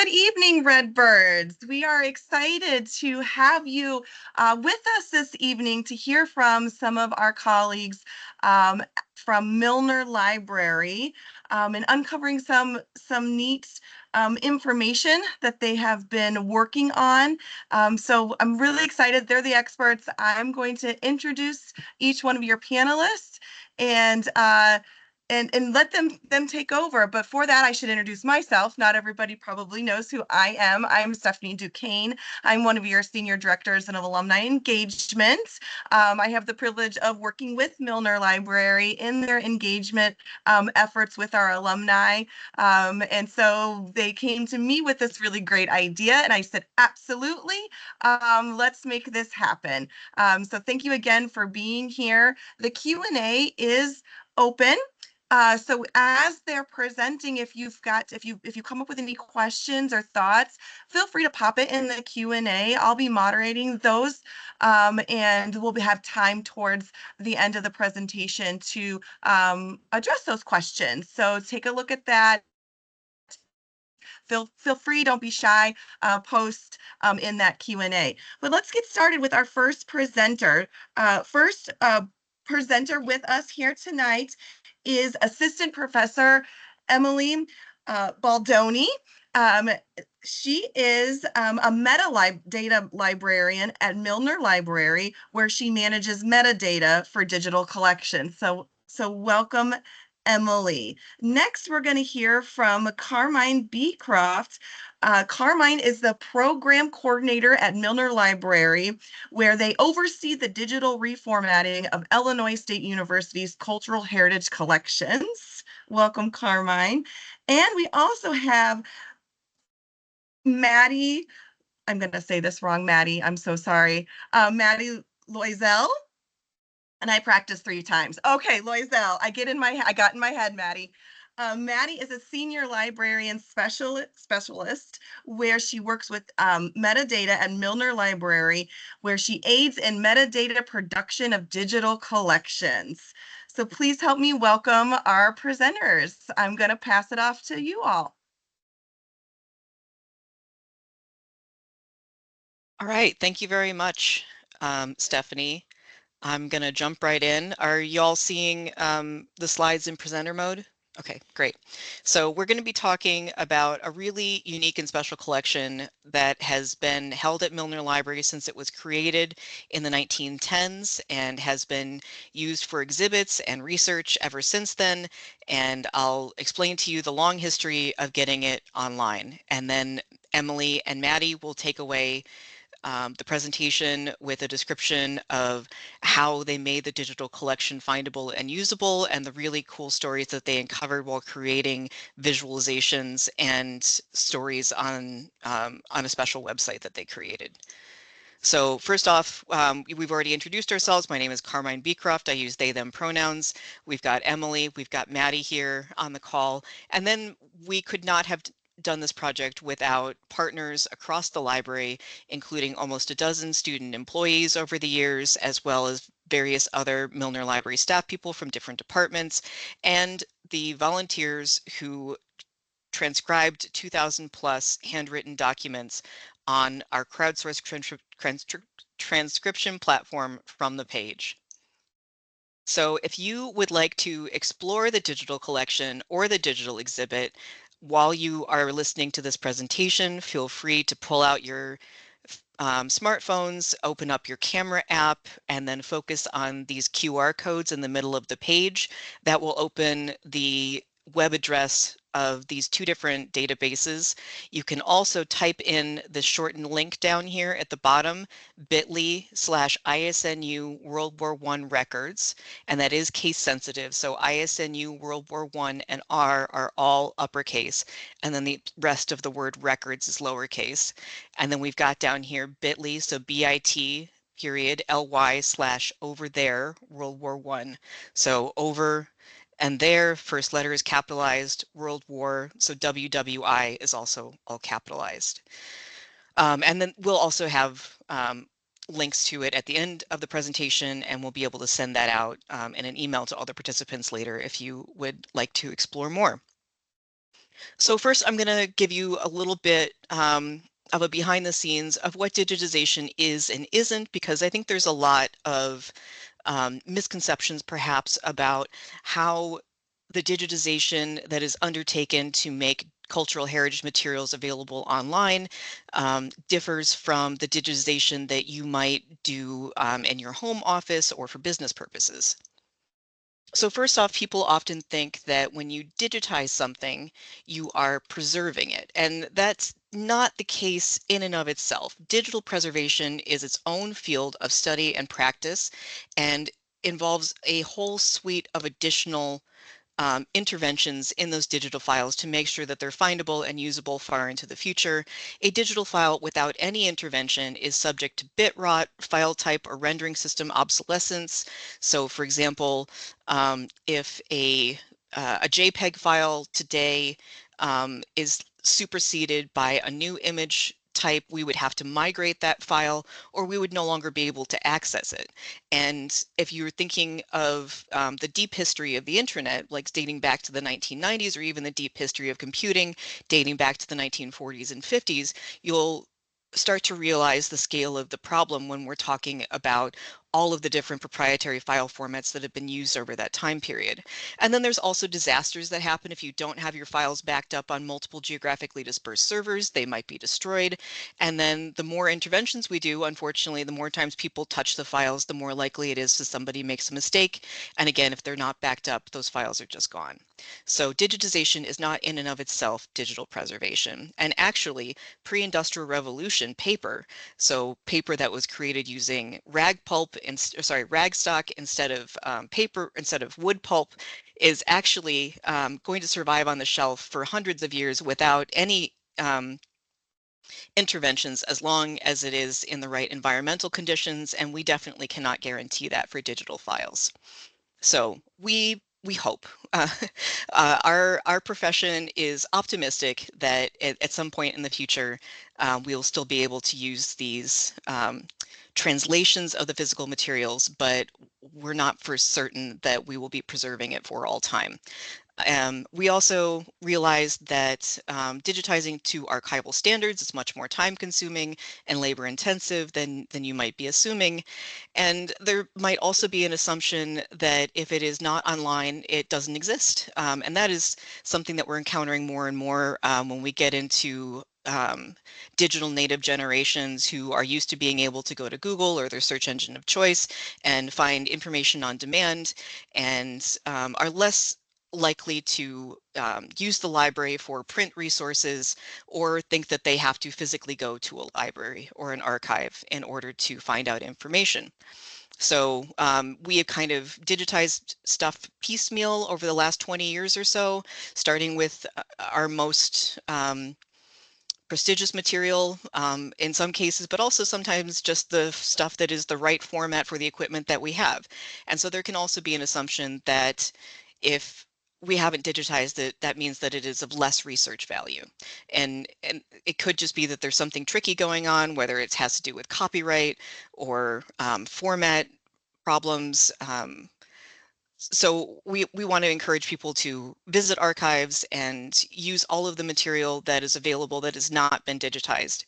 Good evening, Redbirds. We are excited to have you with us this evening to hear from some of our colleagues from Milner Library and uncovering some neat information that they have been working on. So I'm really excited. They're the experts. I'm going to introduce each one of your panelists and let them take over. But for that, I should introduce myself. Not everybody probably knows who I am. I'm Stephanie Duquesne. I'm one of your senior directors of alumni engagement. I have the privilege of working with Milner Library in their engagement efforts with our alumni. And so they came to me with this really great idea, and I said, absolutely, let's make this happen. So thank you again for being here. The Q&A is open. So as they're presenting, if you come up with any questions or thoughts, feel free to pop it in the Q&A. I'll be moderating those, and we'll have time towards the end of the presentation to address those questions. So take a look at that. Feel free, don't be shy, post in that Q&A. But let's get started with our first presenter. First presenter with us here tonight is Assistant Professor Emily Baldoni. She is a metadata librarian at Milner Library, where she manages metadata for digital collections. So welcome, Emily. Next, we're going to hear from Carmine Beecroft. Carmine is the program coordinator at Milner Library, where they oversee the digital reformatting of Illinois State University's cultural heritage collections. Welcome, Carmine. And we also have Maddie. I'm going to say this wrong, Maddie. I'm so sorry. Maddie Loisel. And I practiced 3 times. Okay, Loisel, I got in my head, Maddie. Maddie is a senior librarian specialist where she works with metadata at Milner Library, where she aids in metadata production of digital collections. So please help me welcome our presenters. I'm going to pass it off to you all. All right, thank you very much, Stephanie. I'm going to jump right in. Are you all seeing the slides in presenter mode? Okay, great. So we're going to be talking about a really unique and special collection that has been held at Milner Library since it was created in the 1910s and has been used for exhibits and research ever since then. And I'll explain to you the long history of getting it online. And then Emily and Maddie will take away the presentation with a description of how they made the digital collection findable and usable, and the really cool stories that they uncovered while creating visualizations and stories on a special website that they created. So first off, we've already introduced ourselves. My name is Carmine Beecroft. I use they, them pronouns. We've got Emily, we've got Maddie here on the call, and then we could not have done this project without partners across the library, including almost a dozen student employees over the years, as well as various other Milner Library staff people from different departments, and the volunteers who transcribed 2,000 plus handwritten documents on our crowdsourced transcription platform from the page. So if you would like to explore the digital collection or the digital exhibit, while you are listening to this presentation, feel free to pull out your smartphones, open up your camera app, and then focus on these QR codes in the middle of the page. That will open the web address of these 2 different databases. You can also type in the shortened link down here at the bottom, bit.ly/ISNU World War I records, and that is case sensitive. So ISNU World War I and R are all uppercase, and then the rest of the word records is lowercase. And then we've got down here bit.ly, so bit period ly/over there World War I. So over and there, first letter is capitalized, World War, so WWI is also all capitalized. And then we'll also have links to it at the end of the presentation, and we'll be able to send that out in an email to all the participants later if you would like to explore more. So first, I'm going to give you a little bit of a behind the scenes of what digitization is and isn't, because I think there's a lot of misconceptions perhaps about how the digitization that is undertaken to make cultural heritage materials available online differs from the digitization that you might do in your home office or for business purposes. So first off, people often think that when you digitize something, you are preserving it. And that's not the case in and of itself. Digital preservation is its own field of study and practice and involves a whole suite of additional interventions in those digital files to make sure that they're findable and usable far into the future. A digital file without any intervention is subject to bit rot, file type or rendering system obsolescence. So for example, if a JPEG file today is superseded by a new image type, we would have to migrate that file or we would no longer be able to access it. And if you're thinking of the deep history of the internet, like dating back to the 1990s, or even the deep history of computing dating back to the 1940s and 50s, you'll start to realize the scale of the problem when we're talking about all of the different proprietary file formats that have been used over that time period. And then there's also disasters that happen if you don't have your files backed up on multiple geographically dispersed servers, they might be destroyed. And then the more interventions we do, unfortunately, the more times people touch the files, the more likely it is that somebody makes a mistake. And again, if they're not backed up, those files are just gone. So digitization is not in and of itself digital preservation. And actually, pre-industrial revolution paper, so paper that was created using rag pulp, rag stock instead of paper, instead of wood pulp, is actually going to survive on the shelf for hundreds of years without any interventions as long as it is in the right environmental conditions, and we definitely cannot guarantee that for digital files. So we hope our profession is optimistic that at some point in the future we'll still be able to use these translations of the physical materials, but we're not for certain that we will be preserving it for all time. We also realized that digitizing to archival standards is much more time consuming and labor intensive than you might be assuming. And there might also be an assumption that if it is not online, it doesn't exist. And that is something that we're encountering more and more when we get into digital native generations who are used to being able to go to Google or their search engine of choice and find information on demand, and are less likely to use the library for print resources or think that they have to physically go to a library or an archive in order to find out information. So we have kind of digitized stuff piecemeal over the last 20 years or so, starting with our most prestigious material in some cases, but also sometimes just the stuff that is the right format for the equipment that we have. And so there can also be an assumption that if we haven't digitized it, that means that it is of less research value. And it could just be that there's something tricky going on, whether it has to do with copyright or format problems. So we want to encourage people to visit archives and use all of the material that is available that has not been digitized.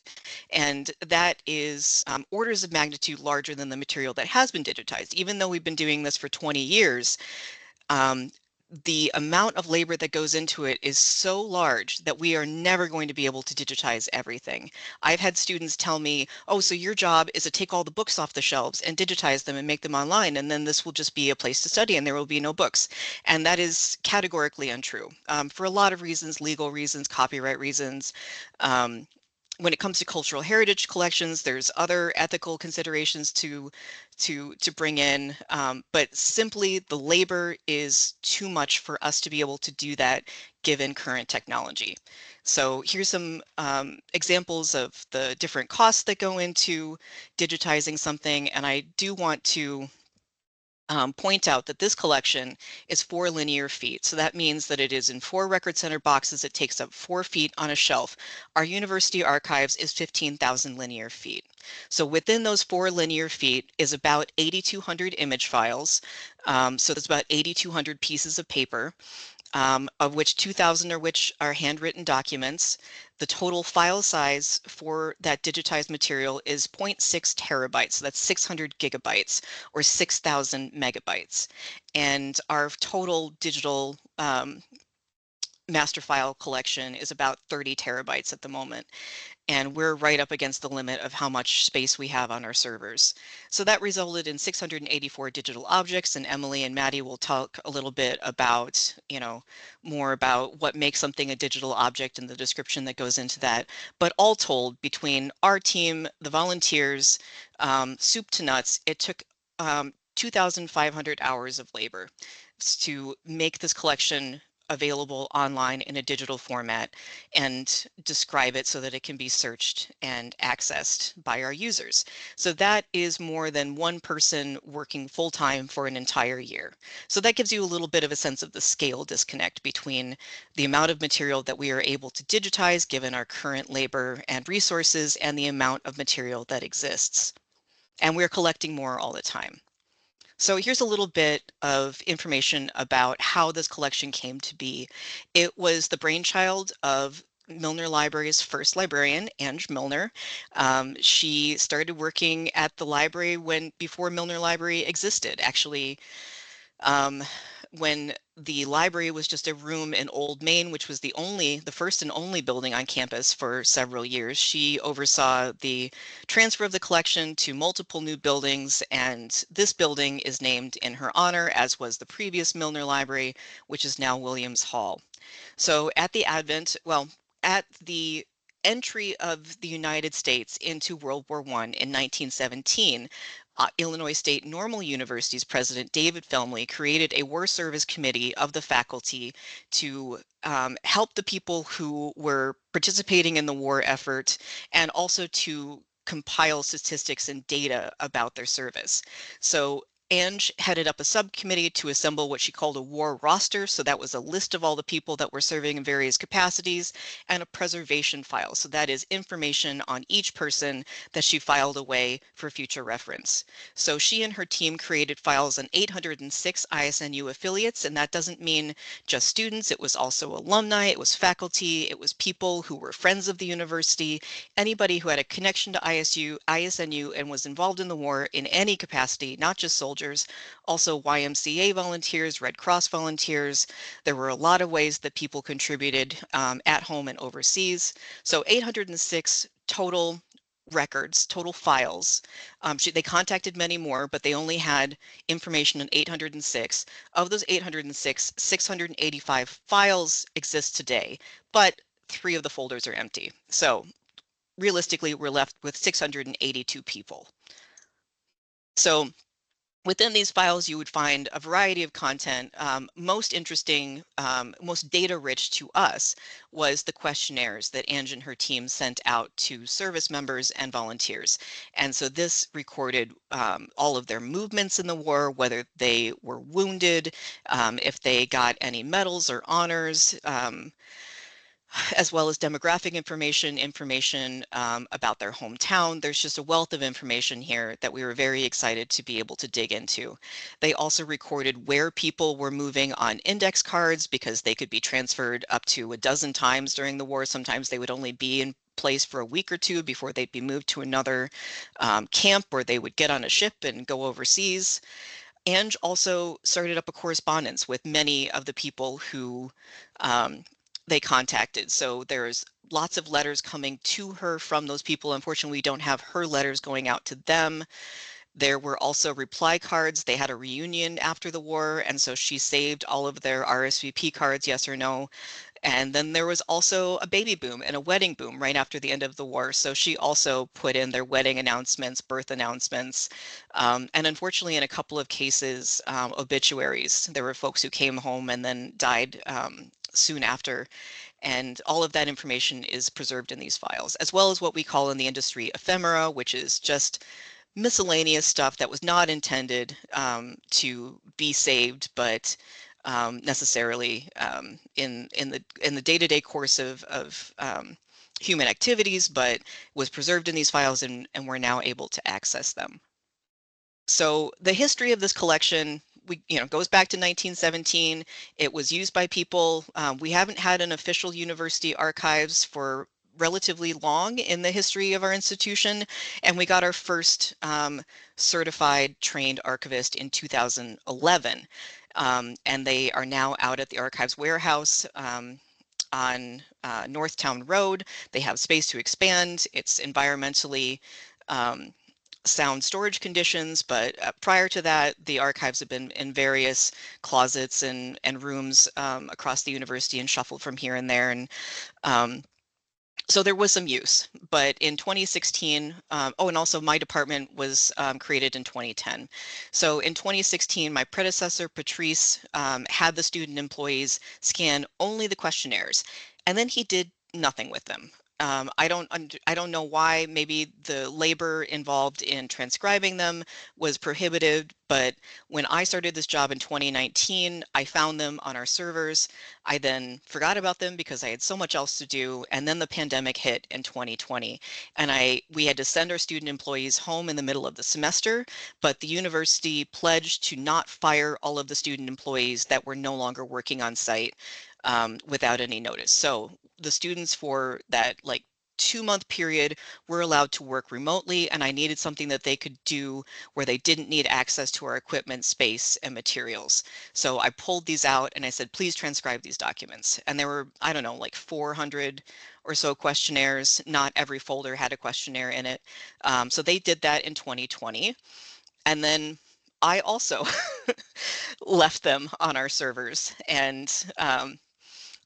And that is orders of magnitude larger than the material that has been digitized. Even though we've been doing this for 20 years, um, the amount of labor that goes into it is so large that we are never going to be able to digitize everything. I've had students tell me, oh, so your job is to take all the books off the shelves and digitize them and make them online, and then this will just be a place to study and there will be no books. And that is categorically untrue for a lot of reasons, legal reasons, copyright reasons. Um, when it comes to cultural heritage collections, there's other ethical considerations to bring in, but simply the labor is too much for us to be able to do that given current technology. So here's some examples of the different costs that go into digitizing something, and I do want to point out that this collection is 4 linear feet. So that means that it is in 4 record center boxes. It takes up 4 feet on a shelf. Our university archives is 15,000 linear feet. So within those 4 linear feet is about 8,200 image files. So that's about 8,200 pieces of paper. of which 2,000 are which are handwritten documents. The total file size for that digitized material is zero point 0.6 terabytes. So that's 600 gigabytes or 6,000 megabytes. And our total digital master file collection is about 30 terabytes at the moment. And we're right up against the limit of how much space we have on our servers. So that resulted in 684 digital objects, and Emily and Maddie will talk a little bit about, more about what makes something a digital object and the description that goes into that. But all told, between our team, the volunteers, soup to nuts, it took 2,500 hours of labor to make this collection available online in a digital format and describe it so that it can be searched and accessed by our users. So that is more than one person working full-time for an entire year. So that gives you a little bit of a sense of the scale disconnect between the amount of material that we are able to digitize given our current labor and resources and the amount of material that exists. And we're collecting more all the time. So here's a little bit of information about how this collection came to be. It was the brainchild of Milner Library's first librarian, Ange Milner. She started working at the library before Milner Library existed. Actually, um, when the library was just a room in Old Main, which was the first and only building on campus for several years. She oversaw the transfer of the collection to multiple new buildings, and this building is named in her honor, as was the previous Milner Library, which is now Williams Hall. So at the entry of the United States into World War I in 1917, Illinois State Normal University's president David Felmley created a war service committee of the faculty to help the people who were participating in the war effort and also to compile statistics and data about their service. So Ange headed up a subcommittee to assemble what she called a war roster. So that was a list of all the people that were serving in various capacities, and a preservation file. So that is information on each person that she filed away for future reference. So she and her team created files on 806 ISNU affiliates, and that doesn't mean just students. It was also alumni, it was faculty, it was people who were friends of the university, anybody who had a connection to ISNU and was involved in the war in any capacity, not just soldiers, also YMCA volunteers, Red Cross volunteers. There were a lot of ways that people contributed at home and overseas. So 806 total records, total files. They contacted many more, but they only had information on 806. Of those 806, 685 files exist today, but 3 of the folders are empty. So realistically, we're left with 682 people. So within these files, you would find a variety of content. Most interesting, most data-rich to us was the questionnaires that Ange and her team sent out to service members and volunteers. And so this recorded all of their movements in the war, whether they were wounded, if they got any medals or honors, as well as demographic information about their hometown. There's just a wealth of information here that we were very excited to be able to dig into. They also recorded where people were moving on index cards because they could be transferred up to a dozen times during the war. Sometimes they would only be in place for a week or two before they'd be moved to another camp, where they would get on a ship and go overseas. Ange also started up a correspondence with many of the people who they contacted. So there's lots of letters coming to her from those people. Unfortunately, we don't have her letters going out to them. There were also reply cards. They had a reunion after the war, and so she saved all of their RSVP cards, yes or no. And then there was also a baby boom and a wedding boom right after the end of the war. So she also put in their wedding announcements, birth announcements, and unfortunately, in a couple of cases, obituaries. There were folks who came home and then died soon after. And all of that information is preserved in these files, as well as what we call in the industry ephemera, which is just miscellaneous stuff that was not intended to be saved, but necessarily in the day-to-day course of human activities, but was preserved in these files, and we're now able to access them. So the history of this collection, goes back to 1917. It was used by people. We haven't had an official university archives for relatively long in the history of our institution, and we got our first certified trained archivist in 2011. And they are now out at the archives warehouse on Northtown Road. They have space to expand. It's environmentally um, sound storage conditions, but prior to that, the archives have been in various closets and rooms across the university and shuffled from here and there. And um, so there was some use, but in 2016, oh, and also my department was created in 2010. So in 2016, my predecessor, Patrice, had the student employees scan only the questionnaires, and then he did nothing with them. I don't know why. Maybe the labor involved in transcribing them was prohibitive, but when I started this job in 2019, I found them on our servers. I then forgot about them because I had so much else to do, and then the pandemic hit in 2020, and we had to send our student employees home in the middle of the semester, but the university pledged to not fire all of the student employees that were no longer working on site without any notice. So the students for that like 2-month period were allowed to work remotely, and I needed something that they could do where they didn't need access to our equipment, space, and materials. So I pulled these out and I said, please transcribe these documents. And there were, I don't know, like 400 or so questionnaires. Not every folder had a questionnaire in it. So they did that in 2020. And then I also left them on our servers, and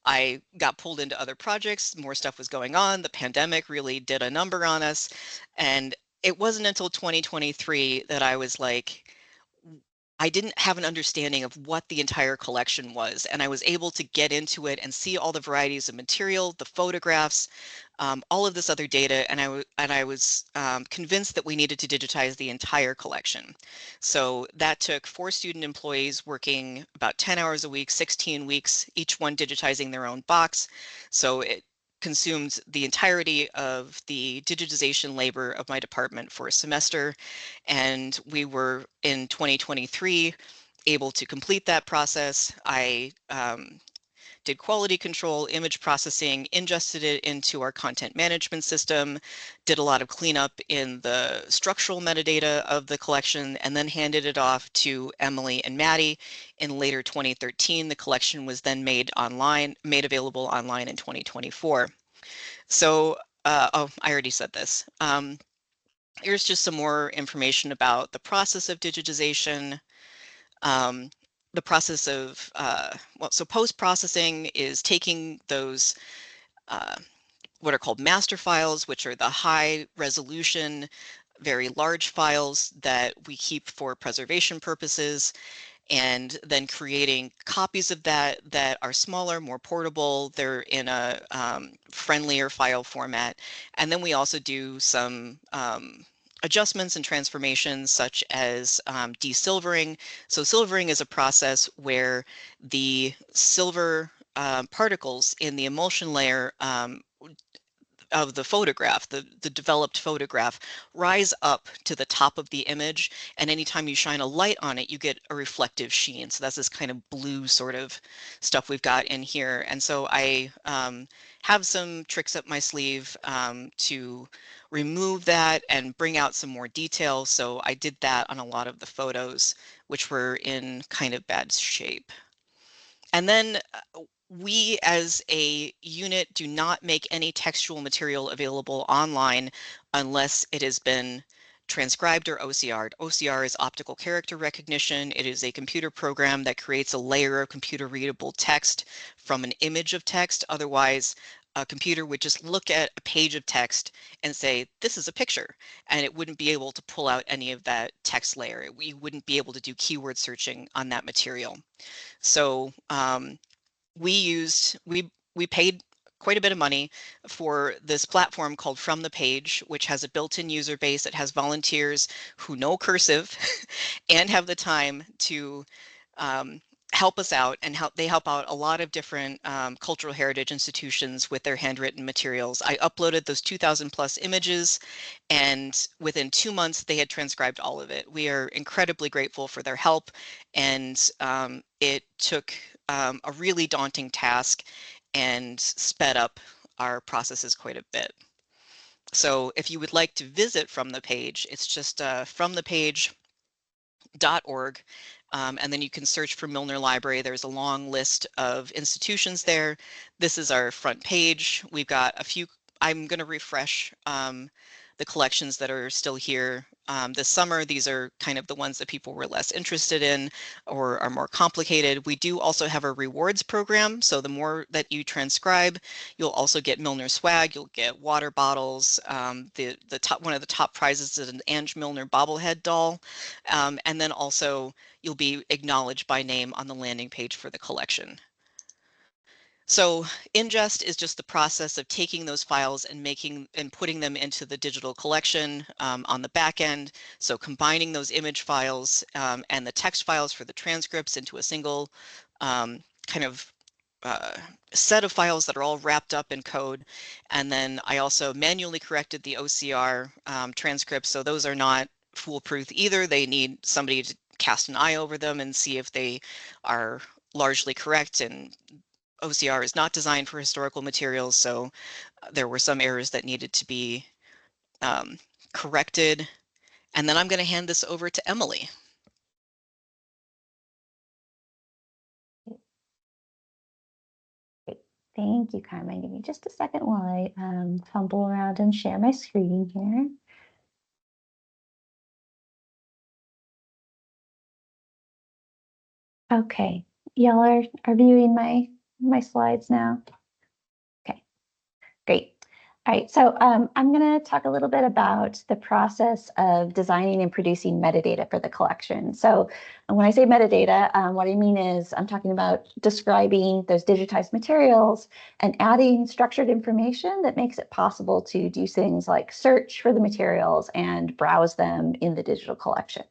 I got pulled into other projects. More stuff was going on. The pandemic really did a number on us. And it wasn't until 2023 that I was like, I didn't have an understanding of what the entire collection was, and I was able to get into it and see all the varieties of material, the photographs, all of this other data, and I was convinced that we needed to digitize the entire collection. So that took 4 student employees working about 10 hours a week, 16 weeks, each one digitizing their own box. So it consumed the entirety of the digitization labor of my department for a semester, and we were in 2023 able to complete that process. I did quality control, image processing, ingested it into our content management system, did a lot of cleanup in the structural metadata of the collection, and then handed it off to Emily and Maddie in later 2013. The collection was then made available online in 2024. So, oh, I already said this. Here's just some more information about the process of digitization. Um, the process of, well, so post-processing is taking those uh, what are called master files, which are the high resolution, very large files that we keep for preservation purposes, and then creating copies of that are smaller, more portable. They're in a friendlier file format. And then we also do some adjustments and transformations such as desilvering. So silvering is a process where the silver particles in the emulsion layer of the photograph, the developed photograph, rise up to the top of the image, and anytime you shine a light on it, you get a reflective sheen. So that's this kind of blue sort of stuff we've got in here. And so I have some tricks up my sleeve to remove that and bring out some more detail. So I did that on a lot of the photos, which were in kind of bad shape. And then we as a unit do not make any textual material available online unless it has been transcribed or OCR'd. OCR is optical character recognition. It is a computer program that creates a layer of computer readable text from an image of text. Otherwise, a computer would just look at a page of text and say, this is a picture, and it wouldn't be able to pull out any of that text layer. We wouldn't be able to do keyword searching on that material. So we paid quite a bit of money for this platform called From the Page, which has a built-in user base. It has volunteers who know cursive and have the time to help us out, and they help out a lot of different cultural heritage institutions with their handwritten materials. I uploaded those 2,000 plus images, and within 2 months they had transcribed all of it. We are incredibly grateful for their help, and it took a really daunting task and sped up our processes quite a bit. So if you would like to visit from the page, it's just from the page .org, and then you can search for Milner Library. There's a long list of institutions there. This is our front page. We've got a few. I'm going to refresh the collections that are still here this summer. These are kind of the ones that people were less interested in or are more complicated. We do also have a rewards program, so the more that you transcribe, you'll also get Milner swag. You'll get water bottles. One of the top prizes is an Ange Milner bobblehead doll, and then also you'll be acknowledged by name on the landing page for the collection. So ingest is just the process of taking those files and putting them into the digital collection on the back end. So combining those image files and the text files for the transcripts into a single kind of set of files that are all wrapped up in code. And then I also manually corrected the OCR transcripts, so those are not foolproof either. They need somebody to cast an eye over them and see if they are largely correct, and OCR is not designed for historical materials, so there were some errors that needed to be corrected. And then I'm going to hand this over to Emily. Great. Thank you, Carmen. Give me just a second while I fumble around and share my screen here. Okay, y'all are viewing my slides now. Okay, great. All right, so I'm going to talk a little bit about the process of designing and producing metadata for the collection. So when I say metadata, what I mean is I'm talking about describing those digitized materials and adding structured information that makes it possible to do things like search for the materials and browse them in the digital collection.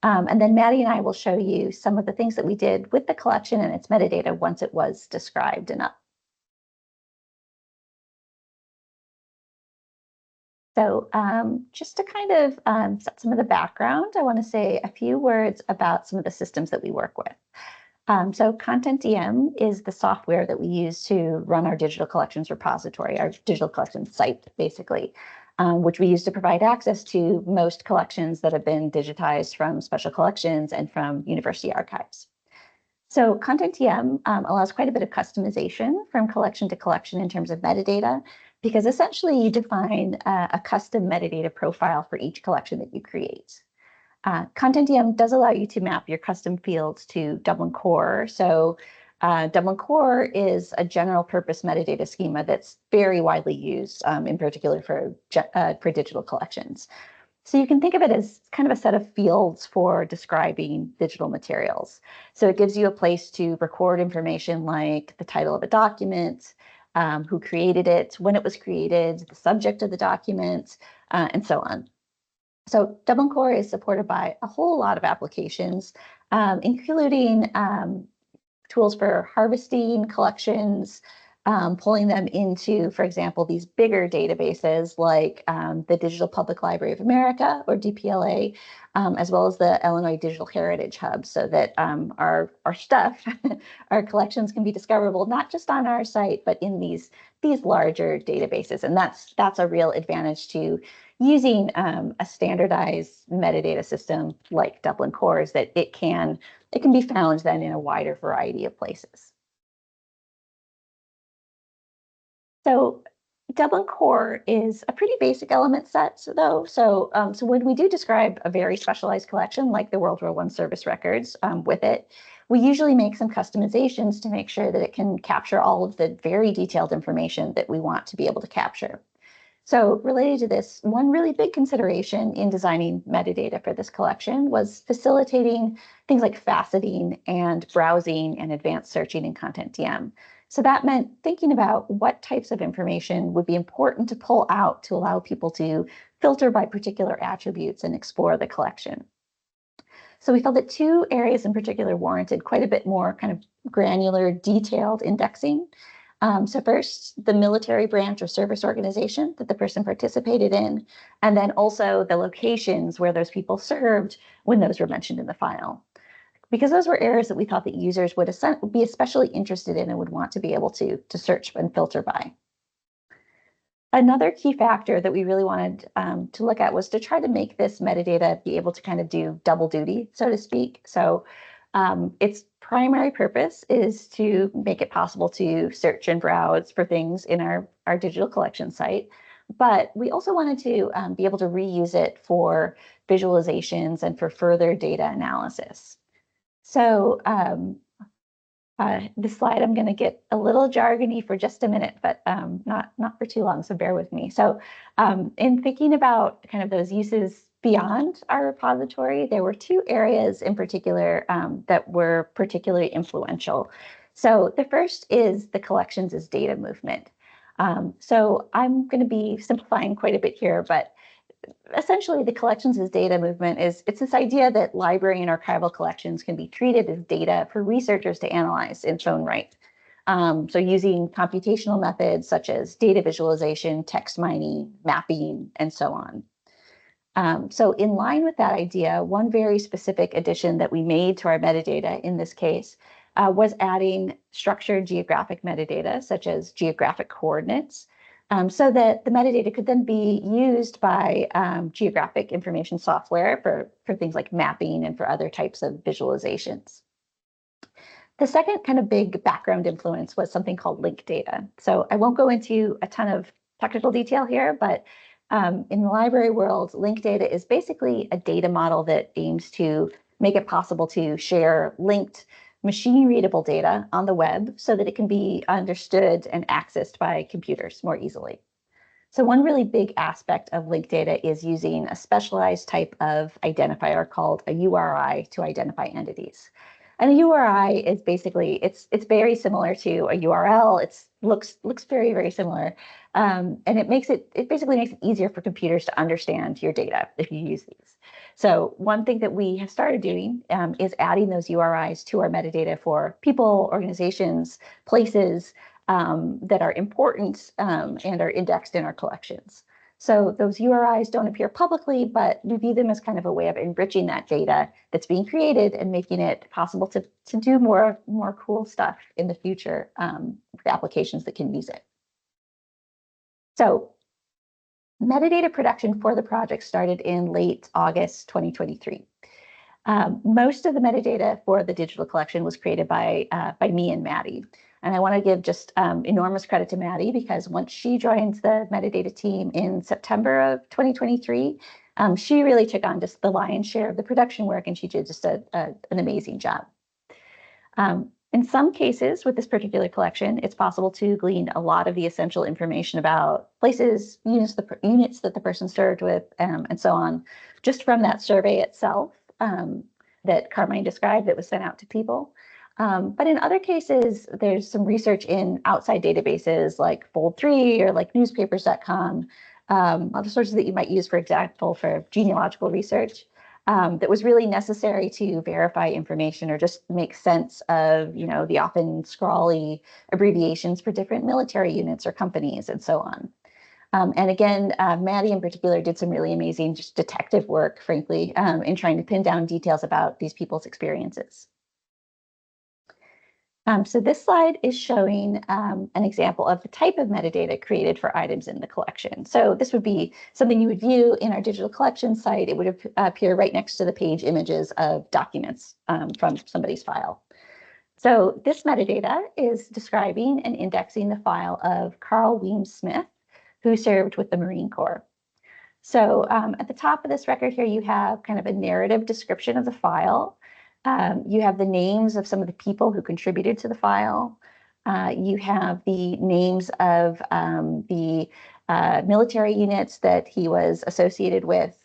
And then Maddie and I will show you some of the things that we did with the collection and its metadata once it was described and up. So just to kind of set some of the background, I want to say a few words about some of the systems that we work with. So Content DM is the software that we use to run our digital collections repository, our digital collections site, basically, which we use to provide access to most collections that have been digitized from special collections and from university archives. So Content TM allows quite a bit of customization from collection to collection in terms of metadata, because essentially you define a custom metadata profile for each collection that you create. Content TM does allow you to map your custom fields to Dublin Core. So Dublin Core is a general purpose metadata schema that's very widely used, in particular for digital collections. So you can think of it as kind of a set of fields for describing digital materials. So it gives you a place to record information like the title of a document, who created it, when it was created, the subject of the document, and so on. So Dublin Core is supported by a whole lot of applications, including tools for harvesting collections, pulling them into, for example, these bigger databases like the Digital Public Library of America, or DPLA, as well as the Illinois Digital Heritage Hub, so that our stuff, our collections can be discoverable not just on our site, but in these larger databases. And that's a real advantage to using a standardized metadata system like Dublin Core, is that it can be found then in a wider variety of places. So Dublin Core is a pretty basic element set, though. So when we do describe a very specialized collection like the World War I service records with it, we usually make some customizations to make sure that it can capture all of the very detailed information that we want to be able to capture. So related to this, one really big consideration in designing metadata for this collection was facilitating things like faceting and browsing and advanced searching in Content DM. So that meant thinking about what types of information would be important to pull out to allow people to filter by particular attributes and explore the collection. So we felt that two areas in particular warranted quite a bit more kind of granular, detailed indexing. So first, the military branch or service organization that the person participated in, and then also the locations where those people served when those were mentioned in the file. Because those were areas that we thought that users would be especially interested in and would want to be able to search and filter by. Another key factor that we really wanted to look at was to try to make this metadata be able to kind of do double duty, so to speak. So its primary purpose is to make it possible to search and browse for things in our digital collection site. But we also wanted to be able to reuse it for visualizations and for further data analysis. So this slide, I'm going to get a little jargony for just a minute, but not for too long, so bear with me. So in thinking about kind of those uses beyond our repository, there were two areas in particular that were particularly influential. So the first is the collections as data movement. So I'm going to be simplifying quite a bit here, but essentially the collections as data movement it's this idea that library and archival collections can be treated as data for researchers to analyze in its own right. So using computational methods such as data visualization, text mining, mapping, and so on. So in line with that idea, one very specific addition that we made to our metadata in this case was adding structured geographic metadata, such as geographic coordinates, so that the metadata could then be used by geographic information software for things like mapping and for other types of visualizations. The second kind of big background influence was something called link data. So I won't go into a ton of technical detail here, but in the library world, link data is basically a data model that aims to make it possible to share linked machine-readable data on the web so that it can be understood and accessed by computers more easily. So one really big aspect of linked data is using a specialized type of identifier called a URI to identify entities. And a URI is basically, it's very similar to a URL. It looks very, very similar. And it basically makes it easier for computers to understand your data if you use these. So one thing that we have started doing is adding those URIs to our metadata for people, organizations, places that are important and are indexed in our collections. So those URIs don't appear publicly, but we view them as kind of a way of enriching that data that's being created and making it possible to do more cool stuff in the future with applications that can use it. So metadata production for the project started in late August 2023. Most of the metadata for the digital collection was created by me and Maddie. And I want to give just enormous credit to Maddie because once she joined the metadata team in September of 2023, she really took on just the lion's share of the production work and she did just an amazing job. In some cases with this particular collection, it's possible to glean a lot of the essential information about places, units that the person served with, and so on, just from that survey itself that Carmine described that was sent out to people. But in other cases, there's some research in outside databases like Fold3 or like newspapers.com, other sources that you might use, for example, for genealogical research. That was really necessary to verify information or just make sense of, the often scrawly abbreviations for different military units or companies and so on. And again, Maddie in particular did some really amazing just detective work, frankly, in trying to pin down details about these people's experiences. So this slide is showing an example of the type of metadata created for items in the collection. So this would be something you would view in our digital collection site. It would appear right next to the page images of documents from somebody's file. So this metadata is describing and indexing the file of Carl Weems Smith, who served with the Marine Corps. So at the top of this record here, you have kind of a narrative description of the file. You have the names of some of the people who contributed to the file. You have the names of the military units that he was associated with.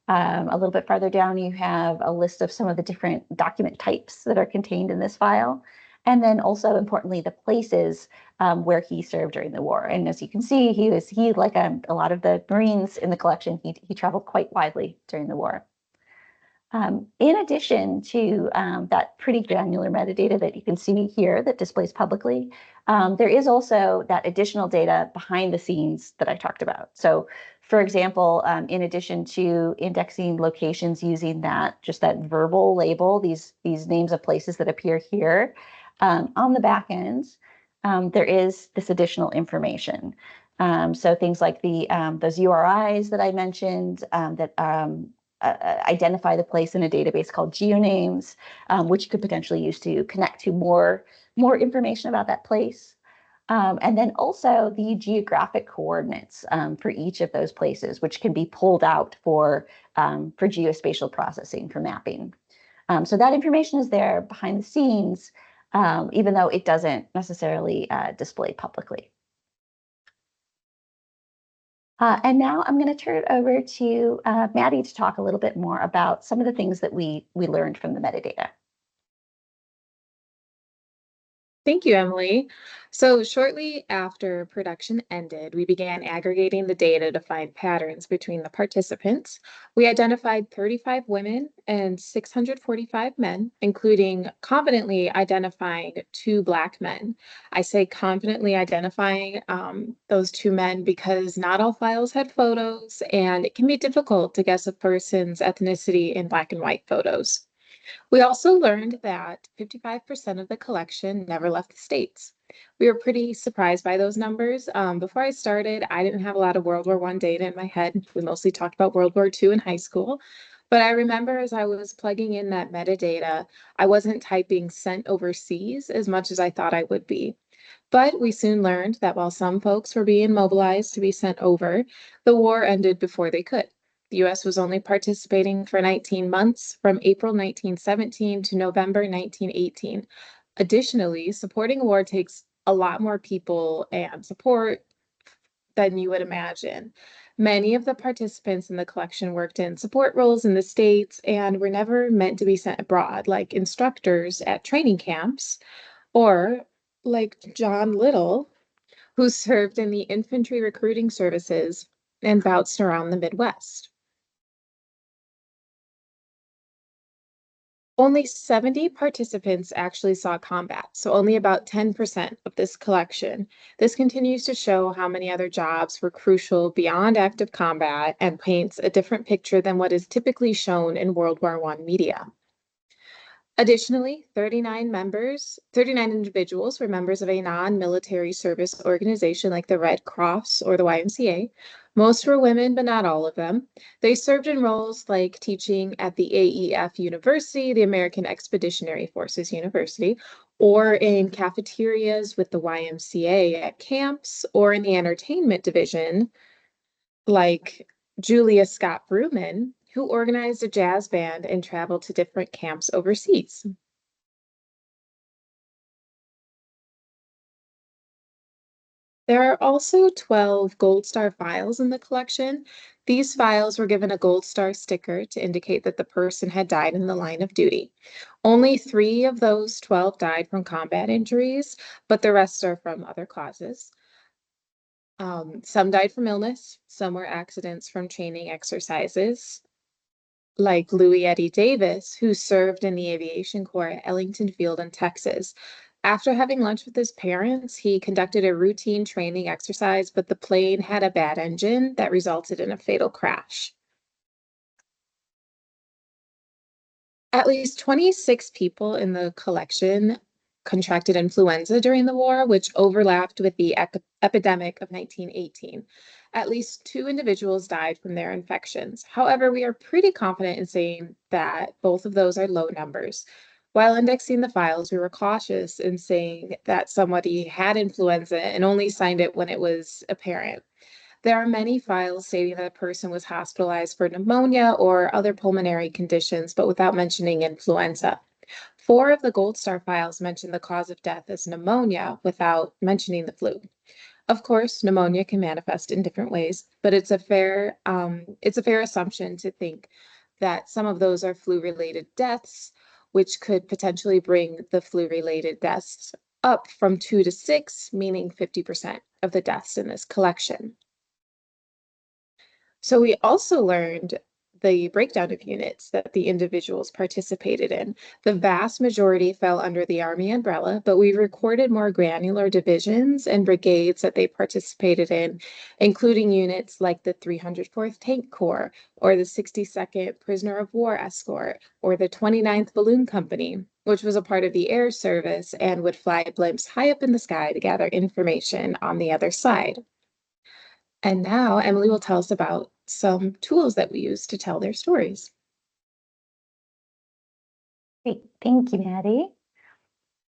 A little bit farther down, you have a list of some of the different document types that are contained in this file. And then also importantly, the places where he served during the war. And as you can see, he like a lot of the Marines in the collection, he traveled quite widely during the war. In addition to that pretty granular metadata that you can see here that displays publicly, there is also that additional data behind the scenes that I talked about. So for example, in addition to indexing locations using just that verbal label, these names of places that appear here, on the back end, there is this additional information. So things like those URIs that I mentioned that identify the place in a database called geonames, which you could potentially use to connect to more information about that place. And then also the geographic coordinates for each of those places, which can be pulled out for geospatial processing, for mapping. So that information is there behind the scenes, even though it doesn't necessarily display publicly. And now I'm going to turn it over to Maddie to talk a little bit more about some of the things that we learned from the metadata. Thank you, Emily. So shortly after production ended, we began aggregating the data to find patterns between the participants. We identified 35 women and 645 men, including confidently identifying 2 Black men. I say confidently identifying those 2 men because not all files had photos, and it can be difficult to guess a person's ethnicity in Black and white photos. We also learned that 55% of the collection never left the States. We were pretty surprised by those numbers. Before I started, I didn't have a lot of World War I data in my head. We mostly talked about World War II in high school. But I remember as I was plugging in that metadata, I wasn't typing sent overseas as much as I thought I would be. But we soon learned that while some folks were being mobilized to be sent over, the war ended before they could. The U.S. was only participating for 19 months, from April 1917 to November 1918. Additionally, supporting a war takes a lot more people and support than you would imagine. Many of the participants in the collection worked in support roles in the States and were never meant to be sent abroad, like instructors at training camps, or like John Little, who served in the infantry recruiting services and bounced around the Midwest. Only 70 participants actually saw combat, so only about 10% of this collection. This continues to show how many other jobs were crucial beyond active combat and paints a different picture than what is typically shown in World War I media. Additionally, 39 individuals were members of a non-military service organization like the Red Cross or the YMCA. Most were women, but not all of them. They served in roles like teaching at the AEF University, the American Expeditionary Forces University, or in cafeterias with the YMCA at camps, or in the entertainment division, like Julia Scott Bruman, who organized a jazz band and traveled to different camps overseas. There are also 12 Gold Star files in the collection. These files were given a Gold Star sticker to indicate that the person had died in the line of duty. Only 3 of those 12 died from combat injuries, but the rest are from other causes. Some died from illness, some were accidents from training exercises, like Louis Eddie Davis, who served in the Aviation Corps at Ellington Field in Texas. After having lunch with his parents, he conducted a routine training exercise, but the plane had a bad engine that resulted in a fatal crash. At least 26 people in the collection contracted influenza during the war, which overlapped with the epidemic of 1918. At least 2 individuals died from their infections. However, we are pretty confident in saying that both of those are low numbers. While indexing the files, we were cautious in saying that somebody had influenza and only signed it when it was apparent. There are many files stating that a person was hospitalized for pneumonia or other pulmonary conditions, but without mentioning influenza. 4 of the Gold Star files mention the cause of death as pneumonia without mentioning the flu. Of course, pneumonia can manifest in different ways, but it's a fair assumption to think that some of those are flu-related deaths, which could potentially bring the flu-related deaths up from 2 to 6, meaning 50% of the deaths in this collection. So we also learned the breakdown of units that the individuals participated in. The vast majority fell under the Army umbrella, but we recorded more granular divisions and brigades that they participated in, including units like the 304th Tank Corps, or the 62nd Prisoner of War Escort, or the 29th Balloon Company, which was a part of the air service and would fly blimps high up in the sky to gather information on the other side. And now Emily will tell us about some tools that we use to tell their stories. Great, thank you, Maddie.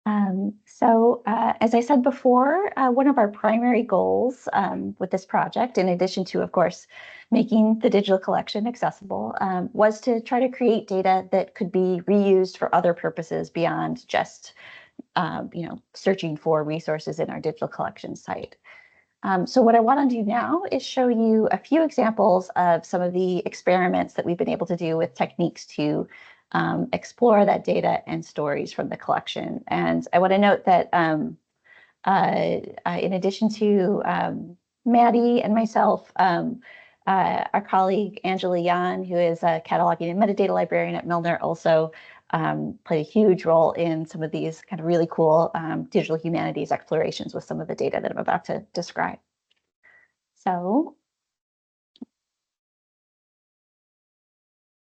As I said before, one of our primary goals with this project, in addition to, of course, making the digital collection accessible, was to try to create data that could be reused for other purposes beyond just, searching for resources in our digital collection site. So what I want to do now is show you a few examples of some of the experiments that we've been able to do with techniques to explore that data and stories from the collection. And I want to note that in addition to Maddie and myself, our colleague Angela Yan, who is a cataloging and metadata librarian at Milner, also played a huge role in some of these kind of really cool digital humanities explorations with some of the data that I'm about to describe. So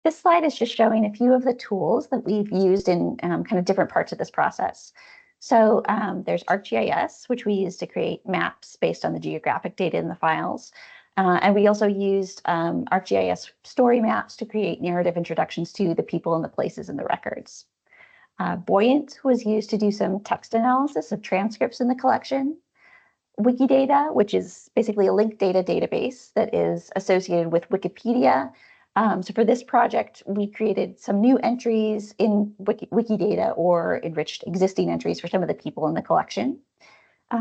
this slide is just showing a few of the tools that we've used in kind of different parts of this process. So there's ArcGIS, which we use to create maps based on the geographic data in the files. And we also used ArcGIS story maps to create narrative introductions to the people and the places in the records. Buoyant was used to do some text analysis of transcripts in the collection. Wikidata, which is basically a linked data database that is associated with Wikipedia. So for this project, we created some new entries in Wikidata or enriched existing entries for some of the people in the collection.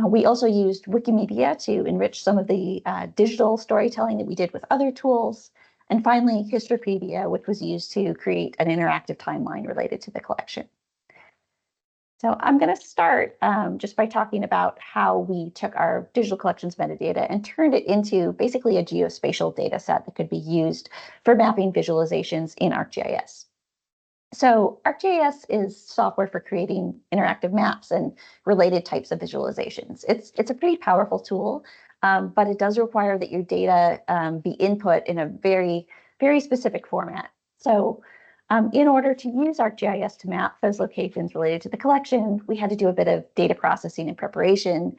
We also used Wikimedia to enrich some of the digital storytelling that we did with other tools. And finally, Historypedia, which was used to create an interactive timeline related to the collection. So I'm going to start just by talking about how we took our digital collections metadata and turned it into basically a geospatial data set that could be used for mapping visualizations in ArcGIS. So ArcGIS is software for creating interactive maps and related types of visualizations. It's a pretty powerful tool, but it does require that your data be input in a very, very specific format. So in order to use ArcGIS to map those locations related to the collection, we had to do a bit of data processing and preparation.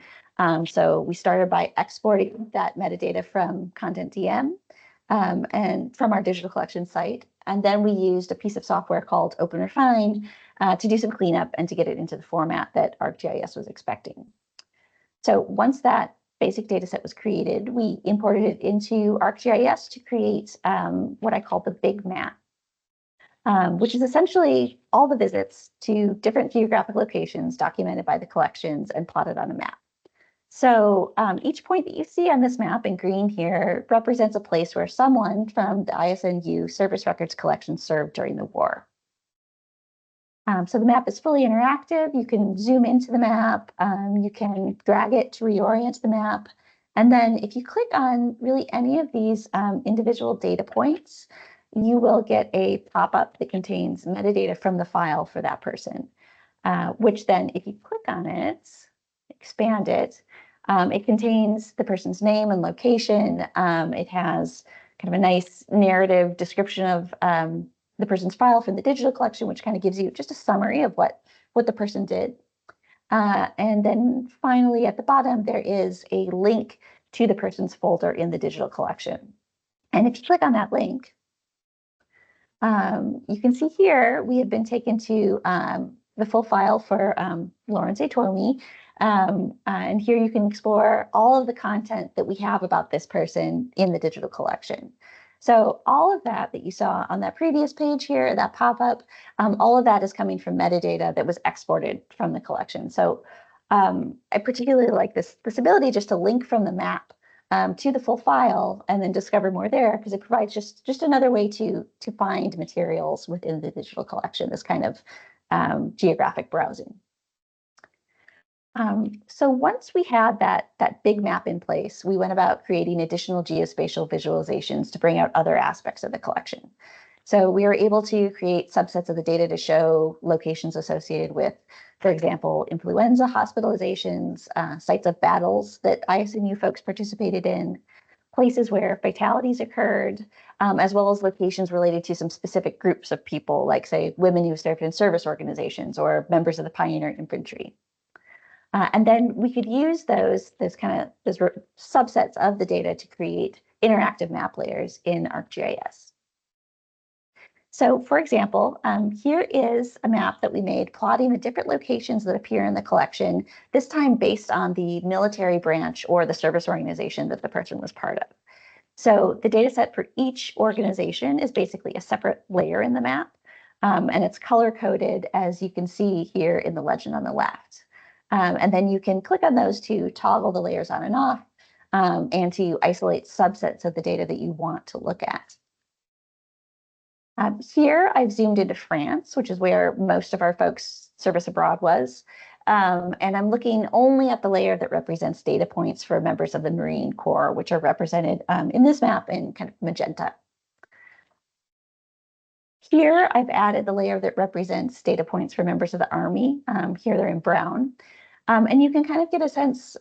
So we started by exporting that metadata from Content-DM and from our digital collection site. And then we used a piece of software called OpenRefine to do some cleanup and to get it into the format that ArcGIS was expecting. So once that basic data set was created, we imported it into ArcGIS to create what I call the big map. Which is essentially all the visits to different geographic locations documented by the collections and plotted on a map. So each point that you see on this map in green here represents a place where someone from the ISNU service records collection served during the war. So the map is fully interactive. You can zoom into the map. You can drag it to reorient the map. And then if you click on really any of these individual data points, you will get a pop-up that contains metadata from the file for that person, which then if you click on it, expand it, it contains the person's name and location. It has kind of a nice narrative description of the person's file from the digital collection, which kind of gives you just a summary of what the person did. And then finally at the bottom, there is a link to the person's folder in the digital collection. And if you click on that link, you can see here we have been taken to the full file for Lawrence A. Twomey. And here you can explore all of the content that we have about this person in the digital collection. So all of that you saw on that previous page here, that pop-up, all of that is coming from metadata that was exported from the collection. So I particularly like this ability just to link from the map to the full file and then discover more there, because it provides just another way to find materials within the digital collection, this kind of geographic browsing. So once we had that big map in place, we went about creating additional geospatial visualizations to bring out other aspects of the collection. So we were able to create subsets of the data to show locations associated with, for example, influenza hospitalizations, sites of battles that ISNU folks participated in, places where fatalities occurred, as well as locations related to some specific groups of people, like, say, women who served in service organizations or members of the pioneer infantry. And then we could use those subsets of the data to create interactive map layers in ArcGIS. So for example, here is a map that we made plotting the different locations that appear in the collection, this time based on the military branch or the service organization that the person was part of. So the data set for each organization is basically a separate layer in the map, and it's color-coded, as you can see here in the legend on the left. And then you can click on those to toggle the layers on and off, and to isolate subsets of the data that you want to look at. Here, I've zoomed into France, which is where most of our folks' service abroad was. And I'm looking only at the layer that represents data points for members of the Marine Corps, which are represented in this map in kind of magenta. Here, I've added the layer that represents data points for members of the Army. Here, they're in brown. And you can kind of get a sense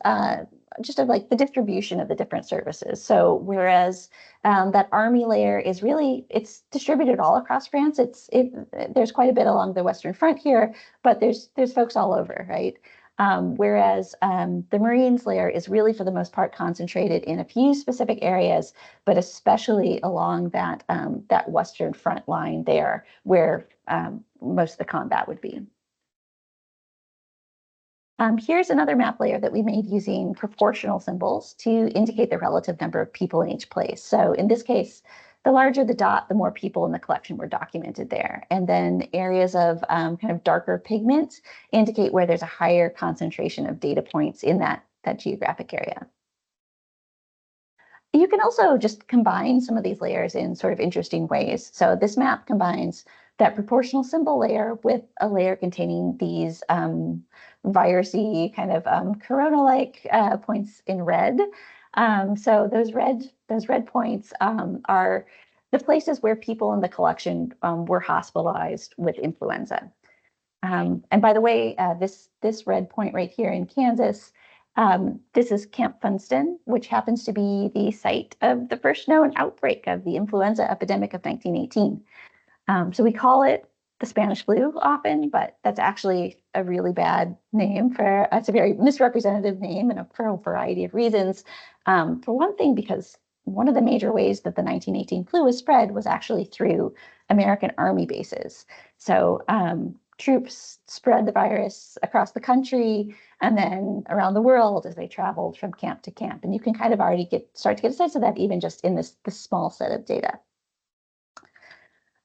just of like the distribution of the different services. So whereas that Army layer is really, it's distributed all across France. There's quite a bit along the Western Front here, but there's folks all over, right? Whereas the Marines layer is really, for the most part, concentrated in a few specific areas, but especially along that Western Front line there, where most of the combat would be. Here's another map layer that we made using proportional symbols to indicate the relative number of people in each place. So in this case, the larger the dot, the more people in the collection were documented there. And then areas of kind of darker pigment indicate where there's a higher concentration of data points in that geographic area. You can also just combine some of these layers in sort of interesting ways. So this map combines that proportional symbol layer with a layer containing these virusy kind of corona-like points in red. So those red points are the places where people in the collection were hospitalized with influenza. And by the way, this red point right here in Kansas, this is Camp Funston, which happens to be the site of the first known outbreak of the influenza epidemic of 1918. So we call it the Spanish flu often, but that's actually a really bad name it's a very misrepresentative name, and for a variety of reasons. For one thing, because one of the major ways that the 1918 flu was spread was actually through American Army bases. So troops spread the virus across the country and then around the world as they traveled from camp to camp. And you can kind of already start to get a sense of that even just in this small set of data.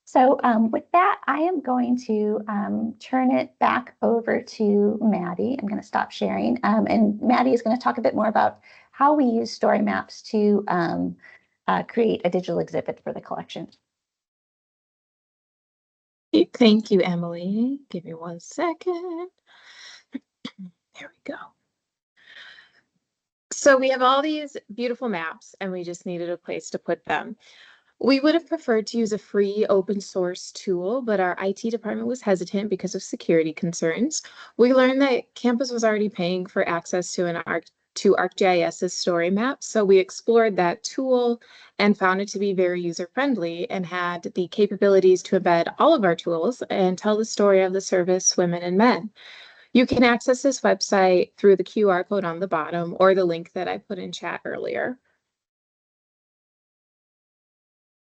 So with that, I am going to turn it back over to Maddie. I'm going to stop sharing. And Maddie is going to talk a bit more about how we use story maps to create a digital exhibit for the collection. Thank you, Emily. Give me 1 second. There we go. So we have all these beautiful maps, and we just needed a place to put them. We would have preferred to use a free open source tool, but our IT department was hesitant because of security concerns. We learned that campus was already paying for access to ArcGIS's story map, so we explored that tool and found it to be very user-friendly and had the capabilities to embed all of our tools and tell the story of the service women and men. You can access this website through the QR code on the bottom or the link that I put in chat earlier.